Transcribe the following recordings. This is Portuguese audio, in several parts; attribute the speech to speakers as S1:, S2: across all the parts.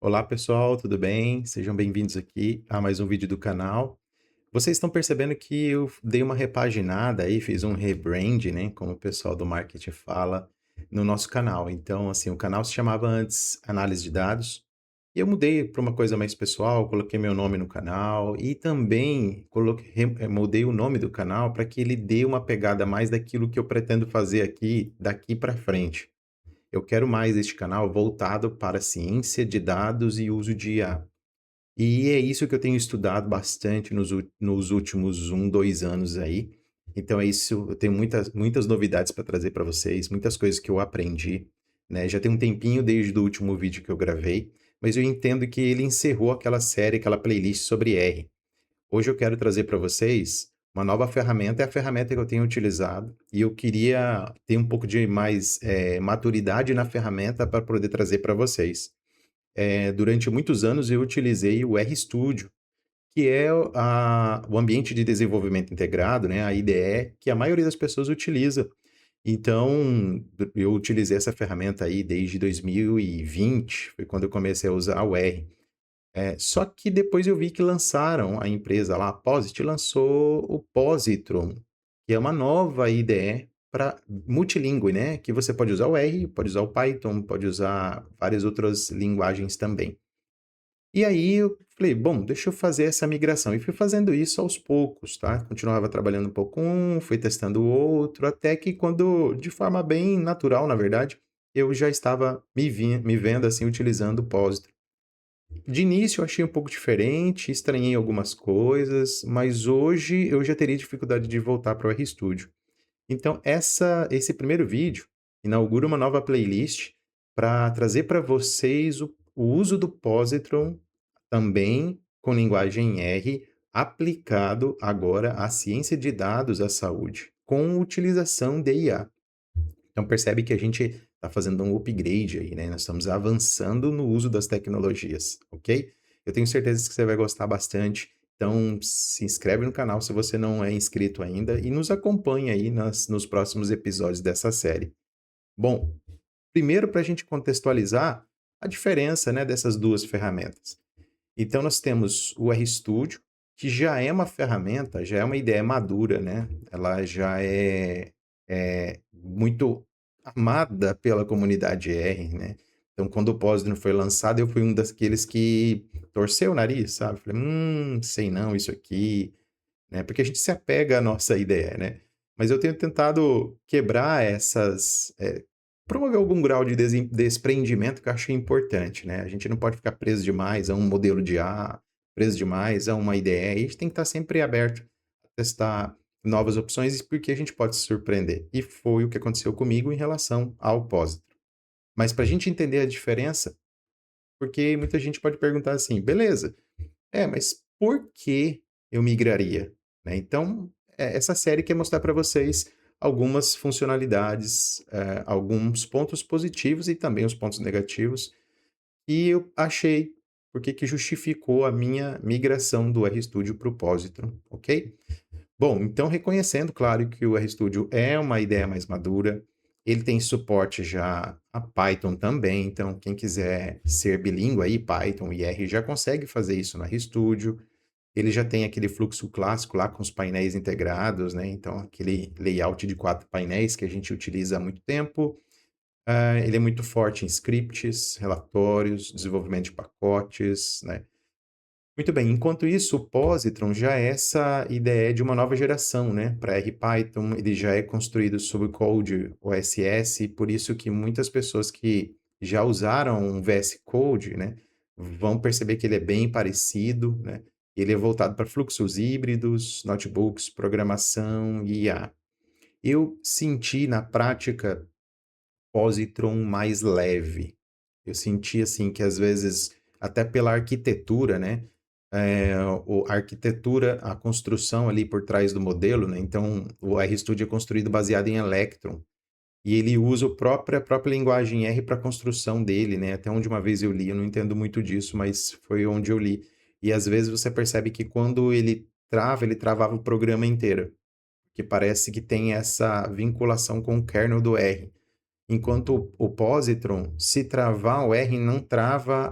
S1: Olá pessoal, tudo bem? Sejam bem-vindos aqui a mais um vídeo do canal. Vocês estão percebendo que eu dei uma repaginada aí, fiz um rebrand, né, como o pessoal do marketing fala, no nosso canal. Então, assim, o canal se chamava antes Análise de Dados, e eu mudei para uma coisa mais pessoal, coloquei meu nome no canal e também mudei o nome do canal para que ele dê uma pegada mais daquilo que eu pretendo fazer aqui daqui para frente. Eu quero mais este canal voltado para ciência de dados e uso de IA. E é isso que eu tenho estudado bastante nos últimos 2 anos aí. Então é isso, eu tenho muitas novidades para trazer para vocês, muitas coisas que eu aprendi, né. Já tem um tempinho desde o último vídeo que eu gravei, mas eu entendo que ele encerrou aquela série, aquela playlist sobre R. Hoje eu quero trazer para vocês uma nova ferramenta, é a ferramenta que eu tenho utilizado, e eu queria ter um pouco de mais, maturidade na ferramenta para poder trazer para vocês. Durante muitos anos eu utilizei o RStudio, que é o ambiente de desenvolvimento integrado, né, a IDE, que a maioria das pessoas utiliza. Então, eu utilizei essa ferramenta aí desde 2020, foi quando eu comecei a usar o R. Só que depois eu vi que lançaram, a empresa lá, a Posit, lançou o Positron, que é uma nova IDE para multilíngue, né, que você pode usar o R, pode usar o Python, pode usar várias outras linguagens também. E aí eu falei: "Bom, deixa eu fazer essa migração", e fui fazendo isso aos poucos, tá. Continuava trabalhando um pouco com um, fui testando o outro, até que quando de forma bem natural, na verdade, eu já estava me vendo, assim, utilizando o Positron. De início eu achei um pouco diferente, estranhei algumas coisas, mas hoje eu já teria dificuldade de voltar para o RStudio. Então esse primeiro vídeo inaugura uma nova playlist para trazer para vocês o uso do Positron também com linguagem R, aplicado agora à ciência de dados à saúde, com utilização de IA. Então percebe que a gente está fazendo um upgrade aí, né, nós estamos avançando no uso das tecnologias, ok? Eu tenho certeza que você vai gostar bastante, então se inscreve no canal se você não é inscrito ainda e nos acompanha aí nos próximos episódios dessa série. Bom, primeiro para a gente contextualizar a diferença, né, dessas duas ferramentas. Então nós temos o RStudio, que já é uma ferramenta, já é uma ideia madura, né, ela já é muito amada pela comunidade R, né. Então quando o Postman foi lançado, eu fui um daqueles que torceu o nariz, sabe, falei: sei não isso aqui", né, porque a gente se apega à nossa ideia, né. Mas eu tenho tentado quebrar promover algum grau de desprendimento que eu acho importante, né. A gente não pode ficar preso demais a um modelo de A, preso demais a uma ideia, a gente tem que estar sempre aberto a testar novas opções, porque a gente pode se surpreender. E foi o que aconteceu comigo em relação ao Positron. Mas para a gente entender a diferença, porque muita gente pode perguntar assim: "Beleza, mas por que eu migraria?", né. Então, essa série quer mostrar para vocês algumas funcionalidades, alguns pontos positivos e também os pontos negativos, e eu achei porque que justificou a minha migração do RStudio para o Positron, ok? Bom, então reconhecendo, claro, que o RStudio é uma ideia mais madura, ele tem suporte já a Python também, então quem quiser ser bilíngue aí, Python e R, já consegue fazer isso no RStudio. Ele já tem aquele fluxo clássico lá com os painéis integrados, né, então aquele layout de 4 painéis que a gente utiliza há muito tempo. Ele é muito forte em scripts, relatórios, desenvolvimento de pacotes, né. Muito bem, enquanto isso, o Positron já é essa ideia de uma nova geração, né, para R-Python, ele já é construído sob o Code OSS, por isso que muitas pessoas que já usaram um VS Code, né, vão perceber que ele é bem parecido, né, ele é voltado para fluxos híbridos, notebooks, programação e IA. Eu senti na prática Positron mais leve. Eu senti, assim, que às vezes, até pela arquitetura, né, a arquitetura, a construção ali por trás do modelo, né, então o RStudio é construído baseado em Electron, e ele usa a própria linguagem R para a construção dele, né, até onde uma vez eu li, eu não entendo muito disso, mas foi onde eu li. E às vezes você percebe que quando ele travava o programa inteiro, que parece que tem essa vinculação com o kernel do R. enquanto o positron, se travar o R, não trava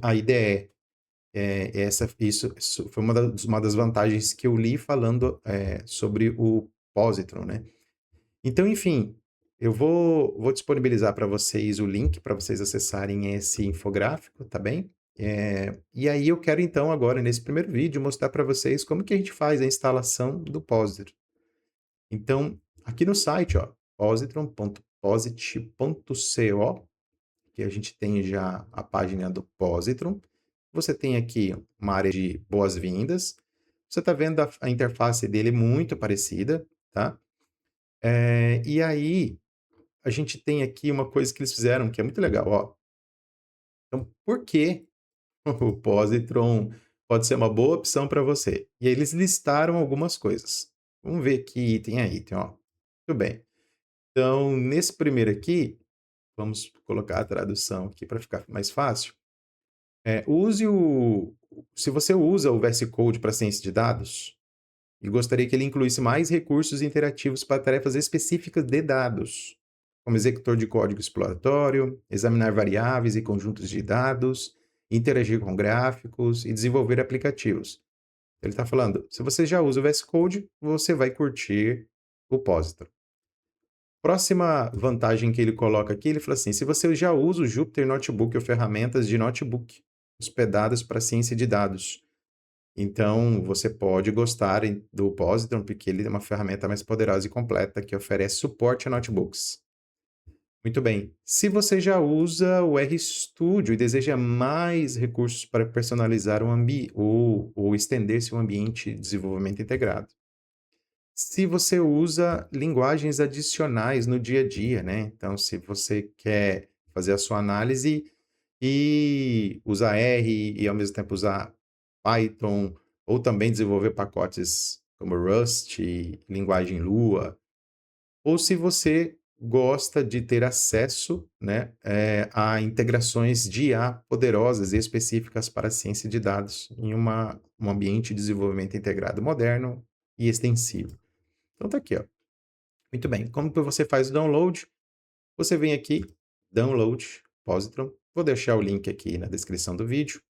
S1: a IDE. Isso foi uma das vantagens que eu li falando sobre o positron, né? Então, enfim, vou disponibilizar para vocês o link para vocês acessarem esse infográfico, tá bem? E aí eu quero então agora, nesse primeiro vídeo, mostrar para vocês como que a gente faz a instalação do Positron. Então, aqui no site, ó, positron.posit.co, que a gente tem já a página do Positron. Você tem aqui uma área de boas-vindas. Você está vendo a interface dele muito parecida, tá? E aí, a gente tem aqui uma coisa que eles fizeram que é muito legal, ó. Então, por que o Positron pode ser uma boa opção para você? E aí eles listaram algumas coisas. Vamos ver que item a item, ó. Tudo bem. Então, nesse primeiro aqui, vamos colocar a tradução aqui para ficar mais fácil. Se você usa o VS Code para ciência de dados e gostaria que ele incluísse mais recursos interativos para tarefas específicas de dados, como executor de código exploratório, examinar variáveis e conjuntos de dados, interagir com gráficos e desenvolver aplicativos. Ele está falando, se você já usa o VS Code, você vai curtir o Positron. Próxima vantagem que ele coloca aqui, ele fala assim, se você já usa o Jupyter Notebook ou ferramentas de notebook hospedadas para ciência de dados, então você pode gostar do Positron, porque ele é uma ferramenta mais poderosa e completa que oferece suporte a notebooks. Muito bem. Se você já usa o RStudio e deseja mais recursos para personalizar o ambiente ou estender seu ambiente de desenvolvimento integrado. Se você usa linguagens adicionais no dia a dia, né? Então, se você quer fazer a sua análise e usar R e ao mesmo tempo usar Python, ou também desenvolver pacotes como Rust, linguagem Lua, ou se você gosta de ter acesso, né, a integrações de IA poderosas e específicas para a ciência de dados em um ambiente de desenvolvimento integrado moderno e extensivo. Então tá aqui, ó. Muito bem. Como que você faz o download? Você vem aqui, download Positron. Vou deixar o link aqui na descrição do vídeo.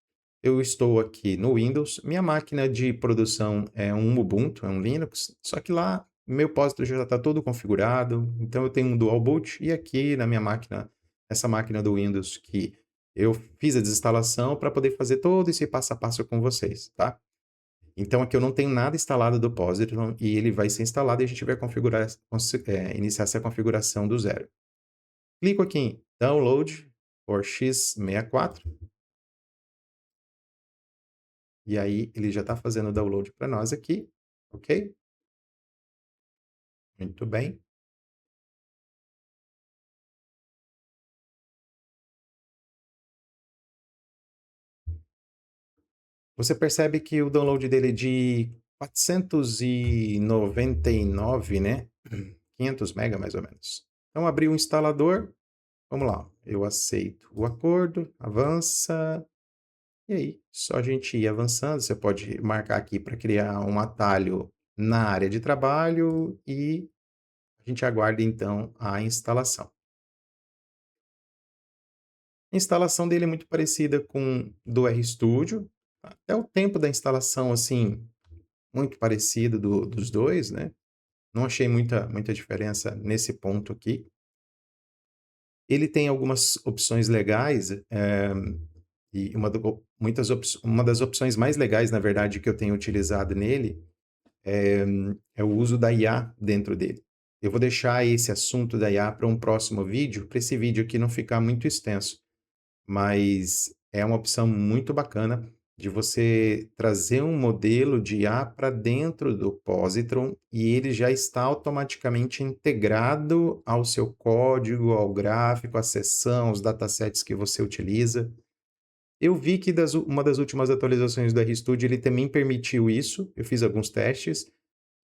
S1: Eu estou aqui no Windows. Minha máquina de produção é um Ubuntu, é um Linux. Só que lá, meu Positron já está todo configurado. Então, eu tenho um Dual Boot. E aqui na minha máquina, essa máquina do Windows que eu fiz a desinstalação para poder fazer todo esse passo a passo com vocês, tá? Então, aqui eu não tenho nada instalado do Positron e ele vai ser instalado e a gente vai iniciar essa configuração do zero. Clico aqui em Download for x64 e aí ele já está fazendo o download para nós aqui, ok? Muito bem. Você percebe que o download dele é de 499, né? 500 mega mais ou menos. Então, abri o instalador. Vamos lá. Eu aceito o acordo, avança. E aí, só a gente ir avançando. Você pode marcar aqui para criar um atalho na área de trabalho e a gente aguarda então a instalação. A instalação dele é muito parecida com do RStudio. Até o tempo da instalação, assim, muito parecido dos dois, né? Não achei muita diferença nesse ponto aqui. Ele tem algumas opções legais, e uma das opções mais legais, na verdade, que eu tenho utilizado nele é o uso da IA dentro dele. Eu vou deixar esse assunto da IA para um próximo vídeo, para esse vídeo aqui não ficar muito extenso, mas é uma opção muito bacana de você trazer um modelo de IA para dentro do Positron e ele já está automaticamente integrado ao seu código, ao gráfico, à seção, aos datasets que você utiliza. Eu vi que uma das últimas atualizações do RStudio ele também permitiu isso. Eu fiz alguns testes,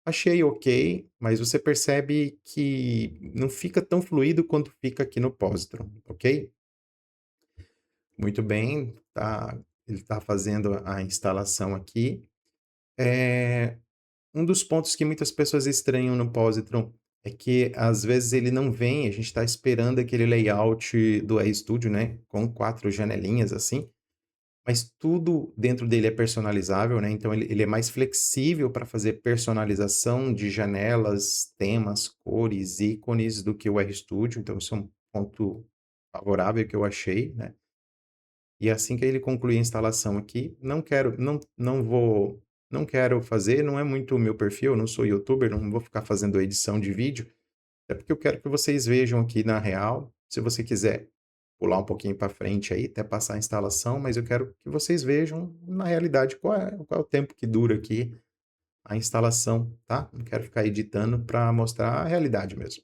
S1: achei ok, mas você percebe que não fica tão fluido quanto fica aqui no Positron, ok? Muito bem, ele está fazendo a instalação aqui. Um dos pontos que muitas pessoas estranham no Positron é que às vezes ele não vem, a gente está esperando aquele layout do RStudio, né, com 4 janelinhas assim, mas tudo dentro dele é personalizável, né, então ele é mais flexível para fazer personalização de janelas, temas, cores, ícones do que o RStudio, então isso é um ponto favorável que eu achei, né. E assim que ele concluir a instalação aqui, não quero fazer, não é muito o meu perfil, eu não sou youtuber, não vou ficar fazendo edição de vídeo, é porque eu quero que vocês vejam aqui na real. Se você quiser pular um pouquinho para frente aí, até passar a instalação, mas eu quero que vocês vejam na realidade qual é o tempo que dura aqui a instalação, tá? Não quero ficar editando para mostrar a realidade mesmo.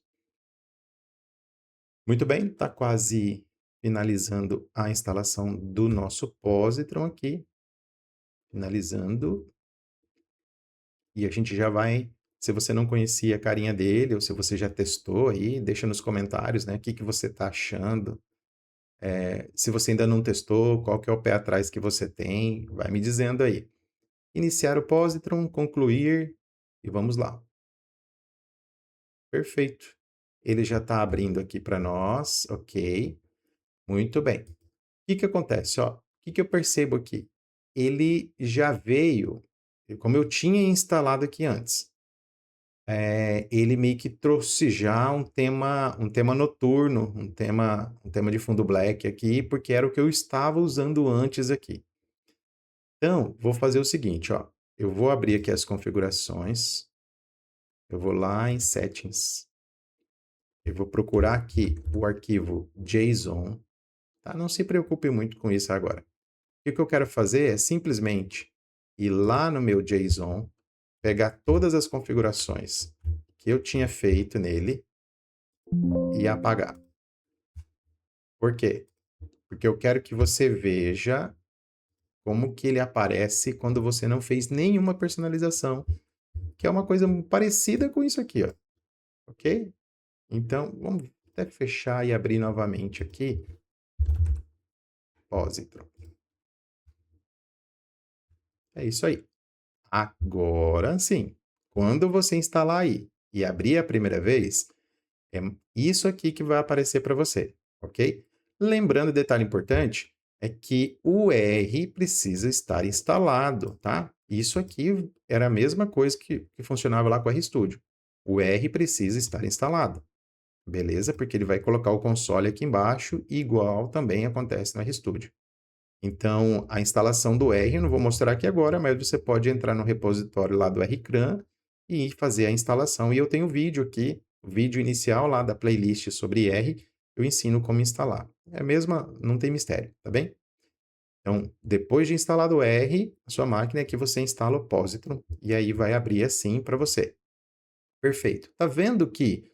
S1: Muito bem, está quase finalizando a instalação do nosso Positron aqui, finalizando, e a gente já vai. Se você não conhecia a carinha dele, ou se você já testou aí, deixa nos comentários, né, o que que você está achando. Se você ainda não testou, qual que é o pé atrás que você tem, vai me dizendo aí. Iniciar o Positron, concluir, e vamos lá. Perfeito. Ele já está abrindo aqui para nós, ok. Muito bem. O que que acontece? Ó, o que que eu percebo aqui? Ele já veio, como eu tinha instalado aqui antes, ele meio que trouxe já um tema noturno, um tema de fundo black aqui, porque era o que eu estava usando antes aqui. Então, vou fazer o seguinte, ó. Eu vou abrir aqui as configurações, eu vou lá em Settings, eu vou procurar aqui o arquivo JSON, tá? Não se preocupe muito com isso agora. O que eu quero fazer é simplesmente ir lá no meu JSON, pegar todas as configurações que eu tinha feito nele e apagar. Por quê? Porque eu quero que você veja como que ele aparece quando você não fez nenhuma personalização, que é uma coisa parecida com isso aqui, ó. Ok? Então, vamos até fechar e abrir novamente aqui. Positron. É isso aí. Agora sim, quando você instalar aí e abrir a primeira vez, é isso aqui que vai aparecer para você, ok? Lembrando, detalhe importante, é que o R precisa estar instalado, tá? Isso aqui era a mesma coisa que funcionava lá com o RStudio. O R precisa estar instalado, beleza? Porque ele vai colocar o console aqui embaixo, igual também acontece no RStudio. Então, a instalação do R, eu não vou mostrar aqui agora, mas você pode entrar no repositório lá do RCran e fazer a instalação. E eu tenho vídeo aqui, o vídeo inicial lá da playlist sobre R, eu ensino como instalar. É a mesma, não tem mistério, tá bem? Então, depois de instalado o R, a sua máquina é que você instala o Positron e aí vai abrir assim para você. Perfeito. Tá vendo que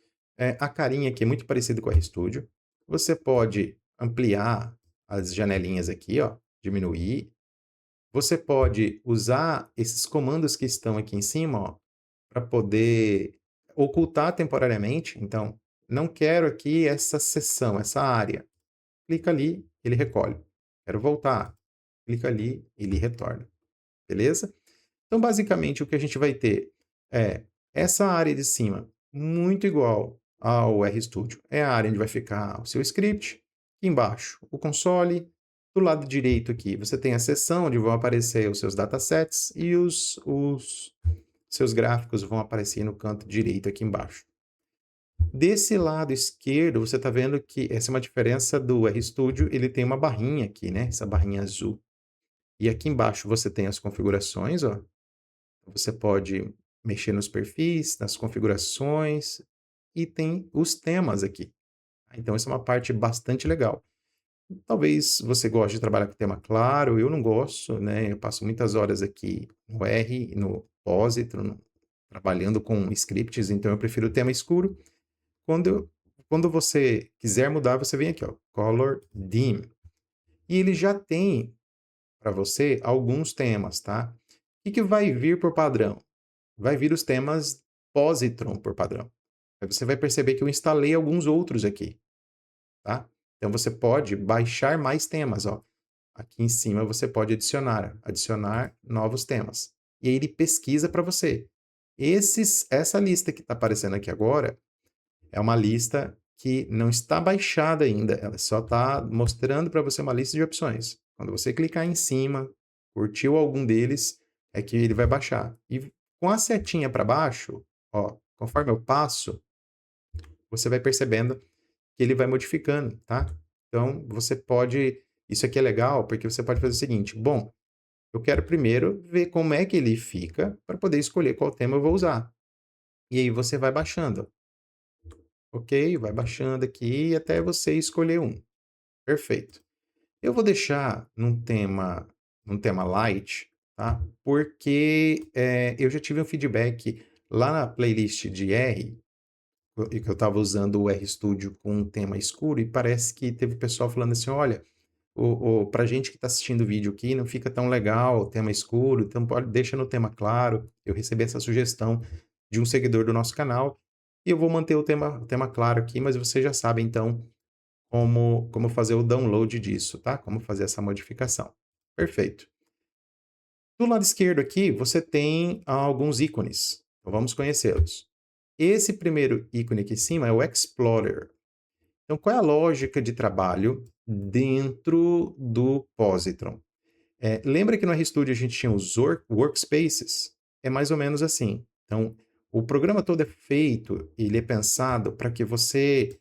S1: a carinha aqui é muito parecida com a RStudio? Você pode ampliar as janelinhas aqui, ó, diminuir. Você pode usar esses comandos que estão aqui em cima, ó, para poder ocultar temporariamente. Então, não quero aqui essa seção, essa área. Clica ali, ele recolhe. Quero voltar. Clica ali, ele retorna. Beleza? Então, basicamente, o que a gente vai ter é essa área de cima, muito igual ao RStudio. É a área onde vai ficar o seu script. Aqui embaixo, o console. Do lado direito aqui, você tem a seção onde vão aparecer os seus datasets e os seus gráficos vão aparecer no canto direito aqui embaixo. Desse lado esquerdo, você está vendo que essa é uma diferença do RStudio, ele tem uma barrinha aqui, né? Essa barrinha azul. E aqui embaixo você tem as configurações, ó. Você pode mexer nos perfis, nas configurações e tem os temas aqui. Então, essa é uma parte bastante legal. Talvez você goste de trabalhar com tema claro, eu não gosto, né? Eu passo muitas horas aqui no R, no Positron, trabalhando com scripts, então eu prefiro o tema escuro. Quando, quando você quiser mudar, você vem aqui, ó, Color Dim. E ele já tem para você alguns temas, tá? O que vai vir por padrão? Vai vir os temas Positron por padrão. Aí você vai perceber que eu instalei alguns outros aqui, tá? Então você pode baixar mais temas, ó. Aqui em cima você pode adicionar novos temas. E aí ele pesquisa para você. Essa lista que está aparecendo aqui agora É uma lista que não está baixada ainda, ela só está mostrando para você uma lista de opções. Quando você clicar em cima, curtiu algum deles, é que ele vai baixar. E com a setinha para baixo, ó, conforme eu passo, você vai percebendo que ele vai modificando, tá? Então, você pode. Isso aqui é legal porque você pode fazer o seguinte: bom, eu quero primeiro ver como é que ele fica para poder escolher qual tema eu vou usar. E aí você vai baixando, ok? Vai baixando aqui até você escolher um. Perfeito. Eu vou deixar num tema light, tá? Porque eu já tive um feedback lá na playlist de R, e que eu estava usando o RStudio com um tema escuro, e parece que teve pessoal falando assim: olha, pra gente que está assistindo o vídeo aqui, não fica tão legal o tema escuro, então deixa no tema claro. Eu recebi essa sugestão de um seguidor do nosso canal, e eu vou manter o tema claro aqui, mas você já sabe então como fazer o download disso, tá? Como fazer essa modificação. Perfeito. Do lado esquerdo aqui, você tem alguns ícones. Então vamos conhecê-los. Esse primeiro ícone aqui em cima é o Explorer. Então, qual é a lógica de trabalho dentro do Positron? Lembra que no RStudio a gente tinha os workspaces? É mais ou menos assim. Então, o programa todo é feito, ele é pensado para que você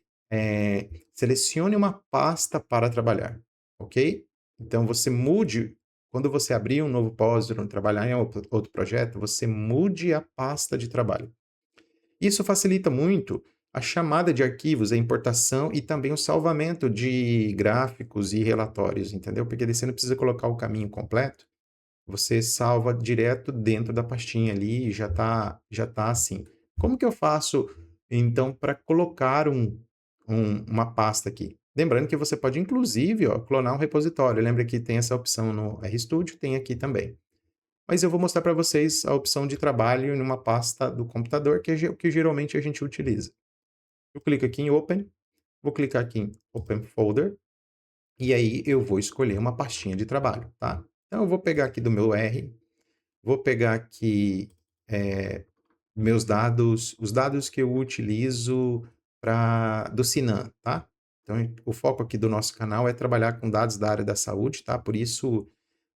S1: selecione uma pasta para trabalhar, ok? Então, você mude, quando você abrir um novo Positron, trabalhar em outro projeto, você mude a pasta de trabalho. Isso facilita muito a chamada de arquivos, a importação e também o salvamento de gráficos e relatórios, entendeu? Porque daí você não precisa colocar o caminho completo, você salva direto dentro da pastinha ali e já tá assim. Como que eu faço, então, para colocar uma pasta aqui? Lembrando que você pode, inclusive, ó, clonar um repositório. Lembra que tem essa opção no RStudio, tem aqui também. Mas eu vou mostrar para vocês a opção de trabalho em uma pasta do computador, que é o que geralmente a gente utiliza. Eu clico aqui em Open, vou clicar aqui em Open Folder, e aí eu vou escolher uma pastinha de trabalho, tá? Então eu vou pegar aqui do meu R, vou pegar aqui meus dados, os dados que eu utilizo do Sinan, tá? Então o foco aqui do nosso canal é trabalhar com dados da área da saúde, tá? Por isso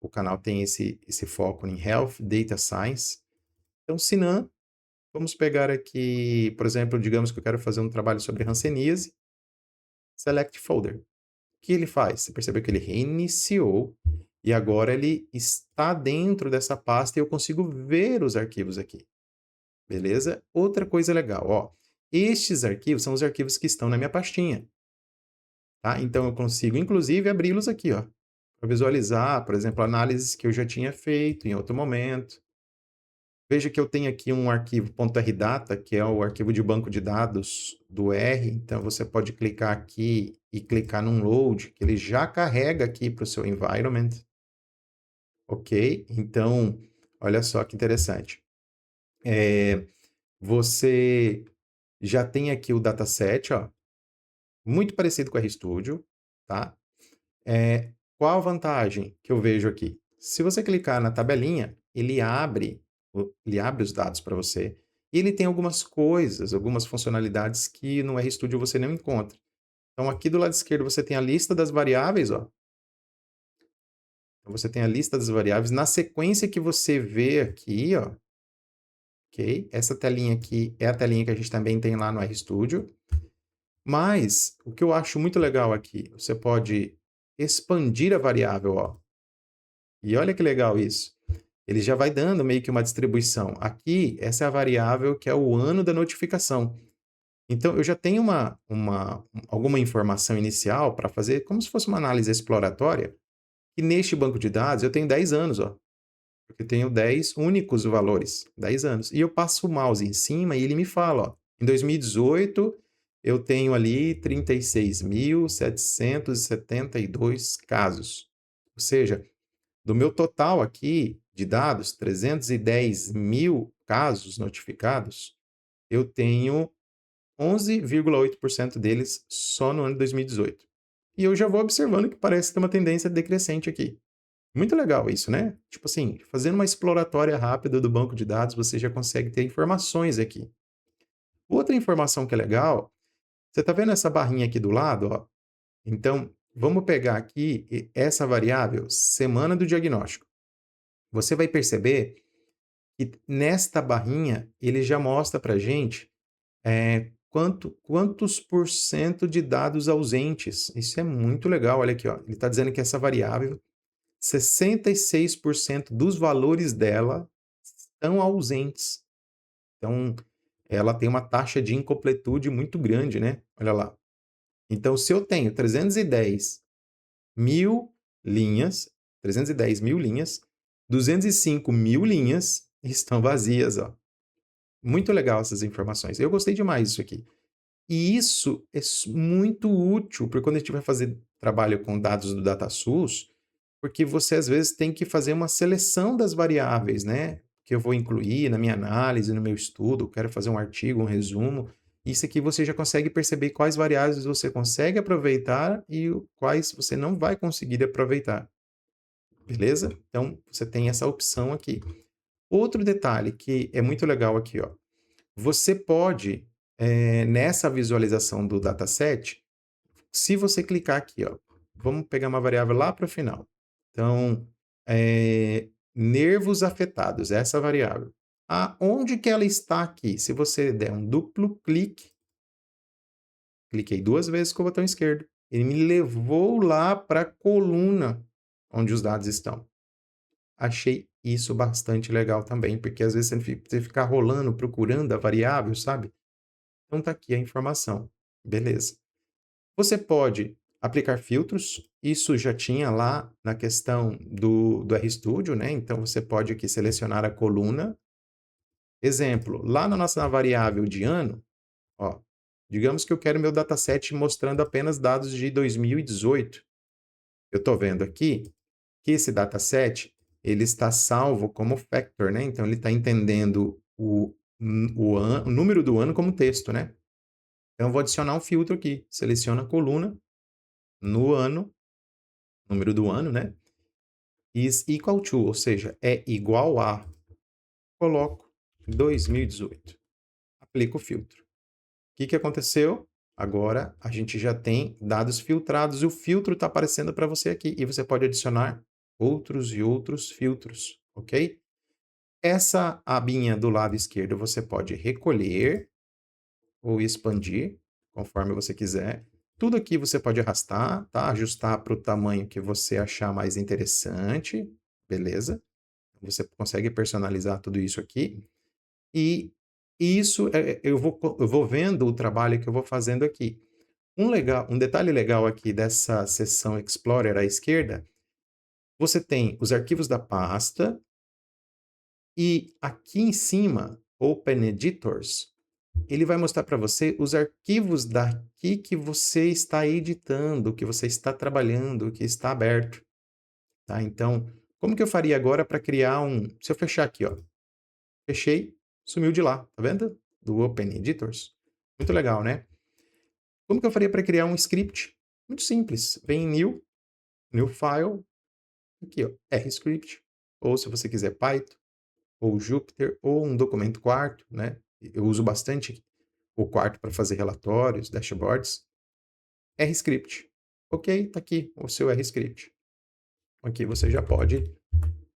S1: o canal tem esse foco em Health, Data Science. Então, Sinan, vamos pegar aqui, por exemplo, digamos que eu quero fazer um trabalho sobre hanseníase, Select Folder. O que ele faz? Você percebeu que ele reiniciou e agora ele está dentro dessa pasta e eu consigo ver os arquivos aqui. Beleza? Outra coisa legal, ó. Estes arquivos são os arquivos que estão na minha pastinha, tá? Então eu consigo, inclusive, abri-los aqui, ó, para visualizar, por exemplo, análises que eu já tinha feito em outro momento. Veja que eu tenho aqui um arquivo .rdata, que é o arquivo de banco de dados do R. Então, você pode clicar aqui e clicar num load, que ele já carrega aqui para o seu environment. Ok? Então, olha só que interessante. Você já tem aqui o dataset, ó, muito parecido com o RStudio, tá? Qual a vantagem que eu vejo aqui? Se você clicar na tabelinha, ele abre os dados para você e ele tem algumas coisas, algumas funcionalidades que no RStudio você não encontra. Então, aqui do lado esquerdo você tem a lista das variáveis, ó. Então, você tem a lista das variáveis na sequência que você vê aqui, ó. Ok? Essa telinha aqui é a telinha que a gente também tem lá no RStudio. Mas o que eu acho muito legal aqui, você pode expandir a variável, ó. E olha que legal isso. Ele já vai dando meio que uma distribuição. Aqui, essa é a variável que é o ano da notificação. Então, eu já tenho alguma informação inicial para fazer, como se fosse uma análise exploratória. E neste banco de dados, eu tenho 10 anos, ó. Porque eu tenho 10 únicos valores, 10 anos. E eu passo o mouse em cima e ele me fala, ó, em 2018, eu tenho ali 36.772 casos. Ou seja, do meu total aqui de dados, 310 mil casos notificados, eu tenho 11,8% deles só no ano de 2018. E eu já vou observando que parece ter uma tendência decrescente aqui. Muito legal isso, né? Tipo assim, fazendo uma exploratória rápida do banco de dados, você já consegue ter informações aqui. Outra informação que é legal Você está vendo essa barrinha aqui do lado, ó? Então, vamos pegar aqui essa variável, semana do diagnóstico. Você vai perceber que nesta barrinha ele já mostra para a gente quantos por cento de dados ausentes. Isso é muito legal. Olha aqui, ó. Ele está dizendo que essa variável, 66% dos valores dela estão ausentes. Então, ela tem uma taxa de incompletude muito grande, né? Olha lá. Então, se eu tenho 310 mil linhas, 310 mil linhas, 205 mil linhas estão vazias, ó. Muito legal essas informações. Eu gostei demais disso aqui. E isso é muito útil para quando a gente vai fazer trabalho com dados do DataSource, porque você às vezes tem que fazer uma seleção das variáveis, né? Que eu vou incluir na minha análise, no meu estudo, quero fazer um artigo, um resumo. Isso aqui você já consegue perceber quais variáveis você consegue aproveitar e quais você não vai conseguir aproveitar. Beleza? Então, você tem essa opção aqui. Outro detalhe que é muito legal aqui, ó. Você pode, nessa visualização do dataset, se você clicar aqui, ó, vamos pegar uma variável lá para o final. Então, nervos afetados, essa variável. Onde que ela está aqui? Se você der um duplo clique, cliquei 2 vezes com o botão esquerdo, ele me levou lá para a coluna onde os dados estão. Achei isso bastante legal também, porque às vezes você ficar rolando, procurando a variável, sabe? Então tá aqui a informação. Beleza. Você pode aplicar filtros, isso já tinha lá na questão do RStudio, né? Então você pode aqui selecionar a coluna. Exemplo, lá na nossa variável de ano, ó, digamos que eu quero meu dataset mostrando apenas dados de 2018. Eu estou vendo aqui que esse dataset ele está salvo como factor, né? Então ele está entendendo o número do ano como texto, né? Então eu vou adicionar um filtro aqui. Seleciono a coluna no ano, número do ano, né? Is equal to, ou seja, é igual a. Coloco 2018. Aplico o filtro. O que aconteceu? Agora a gente já tem dados filtrados e o filtro está aparecendo para você aqui. E você pode adicionar outros e outros filtros, ok? Essa abinha do lado esquerdo você pode recolher ou expandir, conforme você quiser. Tudo aqui você pode arrastar, tá? Ajustar para o tamanho que você achar mais interessante, beleza? Você consegue personalizar tudo isso aqui. E isso eu vou vendo o trabalho que eu vou fazendo aqui. Um detalhe legal aqui dessa seção Explorer à esquerda, você tem os arquivos da pasta e aqui em cima, Open Editors, ele vai mostrar para você os arquivos daqui que você está editando, que você está trabalhando, que está aberto. Tá? Então, como que eu faria agora para criar um... Se eu fechar aqui, ó. Fechei, sumiu de lá, tá vendo? Do Open Editors. Muito legal, né? Como que eu faria para criar um script? Muito simples. Vem em New File, aqui, ó, RScript. Ou se você quiser Python, ou Jupyter, ou um documento quarto, né? Eu uso bastante o quarto para fazer relatórios, dashboards. RScript. Ok, tá aqui o seu RScript. Aqui você já pode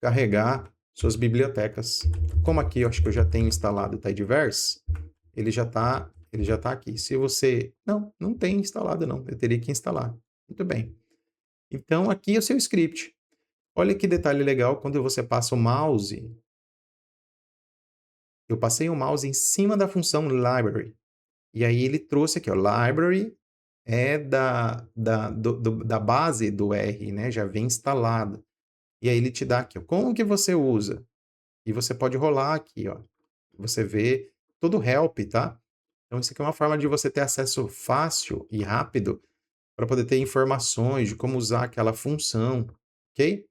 S1: carregar suas bibliotecas. Como aqui eu acho que eu já tenho instalado o Tidyverse, ele já tá aqui. Se você... Não tem instalado não, eu teria que instalar. Muito bem. Então aqui é o seu script. Olha que detalhe legal, quando você passa o mouse, eu passei o mouse em cima da função library. E aí ele trouxe aqui, ó, library é da base do R, né? Já vem instalado. E aí ele te dá aqui, ó, como que você usa? E você pode rolar aqui, ó. Você vê todo o help, tá? Então isso aqui é uma forma de você ter acesso fácil e rápido para poder ter informações de como usar aquela função, ok?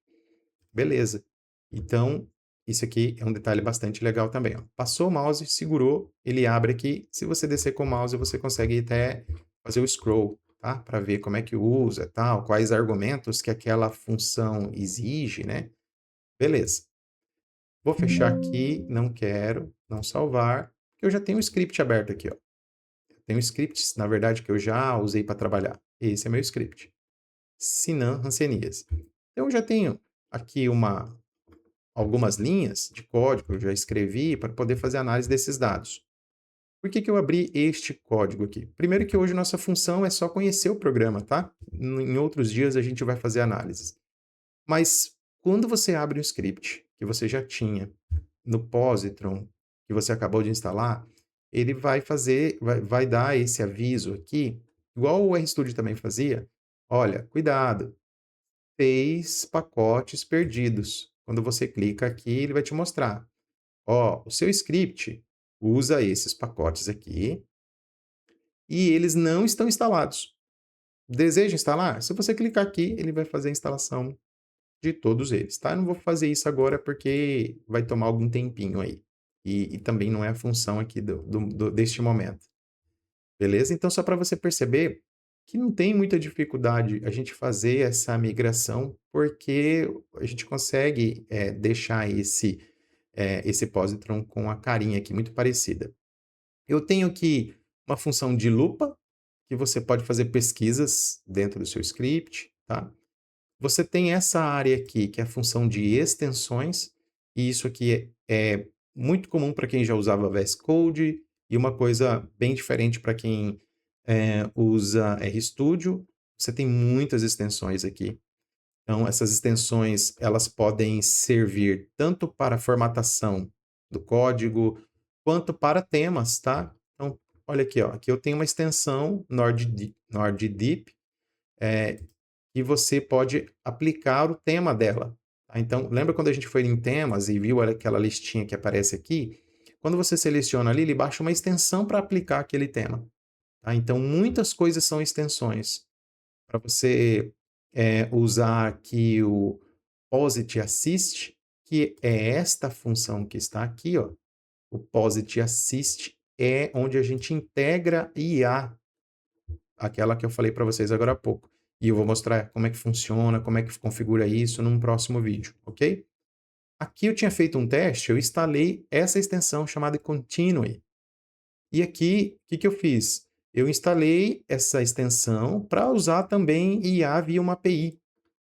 S1: Beleza. Então, isso aqui é um detalhe bastante legal também, ó. Passou o mouse, segurou, ele abre aqui. Se você descer com o mouse, você consegue até fazer o scroll, tá? Para ver como é que usa, tal, quais argumentos que aquela função exige, né? Beleza. Vou fechar aqui, não quero, não salvar, porque eu já tenho o script aberto aqui, ó. Tem um script, na verdade, que eu já usei para trabalhar. Esse é meu script. Sinan Hanseníase. Então, eu já tenho aqui algumas linhas de código que eu já escrevi para poder fazer análise desses dados. Por que eu abri este código aqui? Primeiro que hoje nossa função é só conhecer o programa, tá? Em outros dias a gente vai fazer análises. Mas quando você abre um script que você já tinha no Positron, que você acabou de instalar, ele vai dar esse aviso aqui, igual o RStudio também fazia. Olha, cuidado, 6 pacotes perdidos. Quando você clica aqui, ele vai te mostrar. Ó, o seu script usa esses pacotes aqui e eles não estão instalados. Deseja instalar? Se você clicar aqui, ele vai fazer a instalação de todos eles, tá? Eu não vou fazer isso agora porque vai tomar algum tempinho aí. E também não é a função aqui deste momento. Beleza? Então, só para você perceber que não tem muita dificuldade a gente fazer essa migração, porque a gente consegue deixar esse positron com a carinha aqui muito parecida. Eu tenho aqui uma função de lupa, que você pode fazer pesquisas dentro do seu script, tá? Você tem essa área aqui, que é a função de extensões, e isso aqui é muito comum para quem já usava VS Code, e uma coisa bem diferente para quem usa RStudio. Você tem muitas extensões aqui. Então, essas extensões, elas podem servir tanto para formatação do código, quanto para temas, tá? Então, olha aqui, ó. Aqui eu tenho uma extensão NordDeep, e você pode aplicar o tema dela. Tá? Então, lembra quando a gente foi em temas e viu aquela listinha que aparece aqui? Quando você seleciona ali, ele baixa uma extensão para aplicar aquele tema. Tá? Então, muitas coisas são extensões. Para você usar aqui o Posit Assist, que é esta função que está aqui, ó. O Posit Assist é onde a gente integra IA, aquela que eu falei para vocês agora há pouco. E eu vou mostrar como é que funciona, como é que configura isso num próximo vídeo, ok? Aqui eu tinha feito um teste, eu instalei essa extensão chamada Continue. E aqui, o que eu fiz? Eu instalei essa extensão para usar também IA via uma API.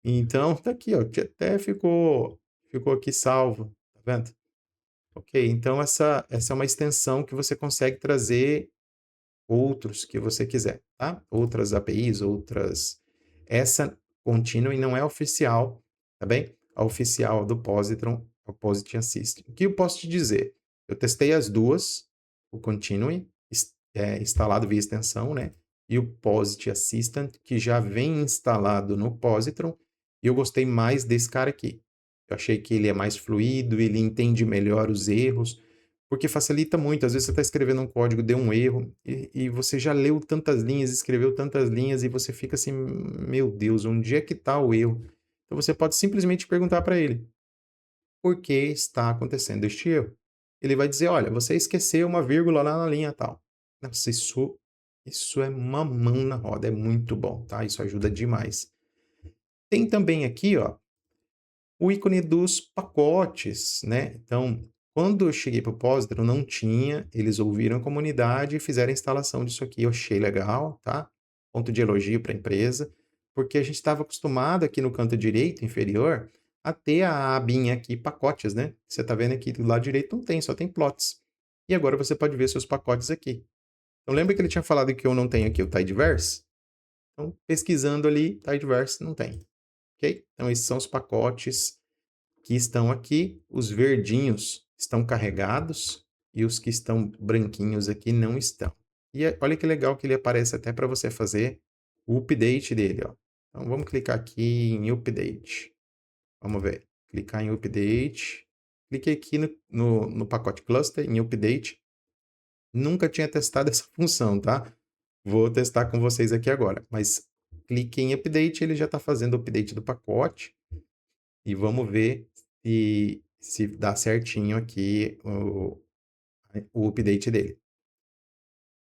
S1: Então, tá aqui, ó, que até ficou aqui salvo, tá vendo? Ok, então essa é uma extensão que você consegue trazer outros que você quiser, tá? Outras APIs, outras. Essa Continue não é oficial, tá bem? A oficial do Positron é o Posit Assist. O que eu posso te dizer? Eu testei as duas, o Continue, instalado via extensão, né? E o Posit Assistant, que já vem instalado no Positron, e eu gostei mais desse cara aqui. Eu achei que ele é mais fluido, ele entende melhor os erros, porque facilita muito. Às vezes você está escrevendo um código, deu um erro, e você já leu tantas linhas, escreveu tantas linhas, e você fica assim, meu Deus, onde é que está o erro? Então você pode simplesmente perguntar para ele, por que está acontecendo este erro? Ele vai dizer, olha, você esqueceu uma vírgula lá na linha tal. Nossa, isso é uma mão na roda, é muito bom, tá? Isso ajuda demais. Tem também aqui, ó, o ícone dos pacotes, né? Então, quando eu cheguei para o Postgre, não tinha, eles ouviram a comunidade e fizeram a instalação disso aqui. Eu achei legal, tá? Ponto de elogio para a empresa, porque a gente estava acostumado aqui no canto direito inferior a ter a abinha aqui, pacotes, né? Você está vendo aqui do lado direito não tem, só tem plots. E agora você pode ver seus pacotes aqui. Então, lembra que ele tinha falado que eu não tenho aqui o Tidyverse? Então, pesquisando ali, Tidyverse não tem. Ok? Então, esses são os pacotes que estão aqui. Os verdinhos estão carregados e os que estão branquinhos aqui não estão. E olha que legal que ele aparece até para você fazer o update dele. Ó. Então, vamos clicar aqui em Update. Vamos ver. Clicar em Update. Cliquei aqui no pacote Cluster, em Update. Nunca tinha testado essa função, tá? Vou testar com vocês aqui agora. Mas clique em Update, ele já está fazendo o update do pacote. E vamos ver se dá certinho aqui o update dele.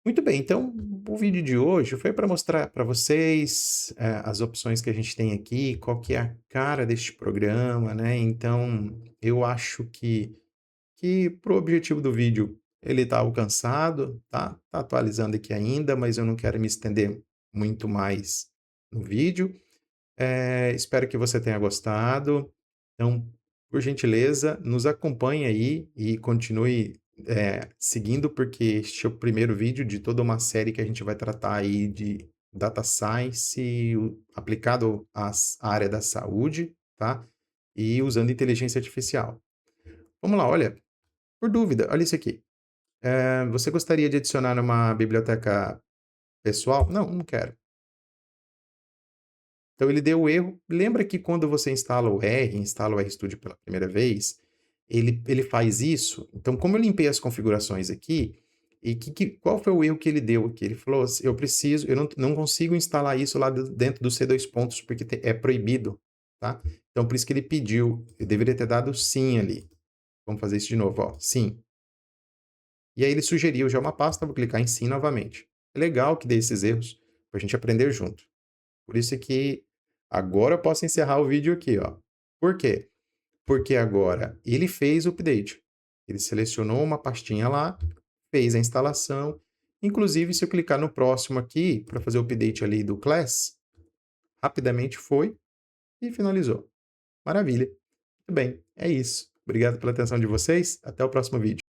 S1: Muito bem, então o vídeo de hoje foi para mostrar para vocês as opções que a gente tem aqui, qual que é a cara deste programa, né? Então, eu acho que para o objetivo do vídeo ele está alcançado, tá? Tá atualizando aqui ainda, mas eu não quero me estender muito mais no vídeo. Espero que você tenha gostado. Então, por gentileza, nos acompanhe aí e continue, seguindo, porque este é o primeiro vídeo de toda uma série que a gente vai tratar aí de data science aplicado à área da saúde, tá? E usando inteligência artificial. Vamos lá, olha, por dúvida, olha isso aqui. Você gostaria de adicionar uma biblioteca pessoal? Não, não quero. Então ele deu o erro. Lembra que quando você instala o RStudio pela primeira vez, ele faz isso? Então, como eu limpei as configurações aqui, e qual foi o erro que ele deu aqui? Ele falou assim, eu não consigo instalar isso lá dentro do C2 pontos, porque é proibido, tá? Então, por isso que ele pediu, eu deveria ter dado sim ali. Vamos fazer isso de novo, ó, sim. E aí ele sugeriu já uma pasta, vou clicar em sim novamente. É legal que dê esses erros, para a gente aprender junto. Por isso que agora eu posso encerrar o vídeo aqui, ó. Por quê? Porque agora ele fez o update. Ele selecionou uma pastinha lá, fez a instalação. Inclusive, se eu clicar no próximo aqui, para fazer o update ali do Class, rapidamente foi e finalizou. Maravilha. Muito bem, é isso. Obrigado pela atenção de vocês. Até o próximo vídeo.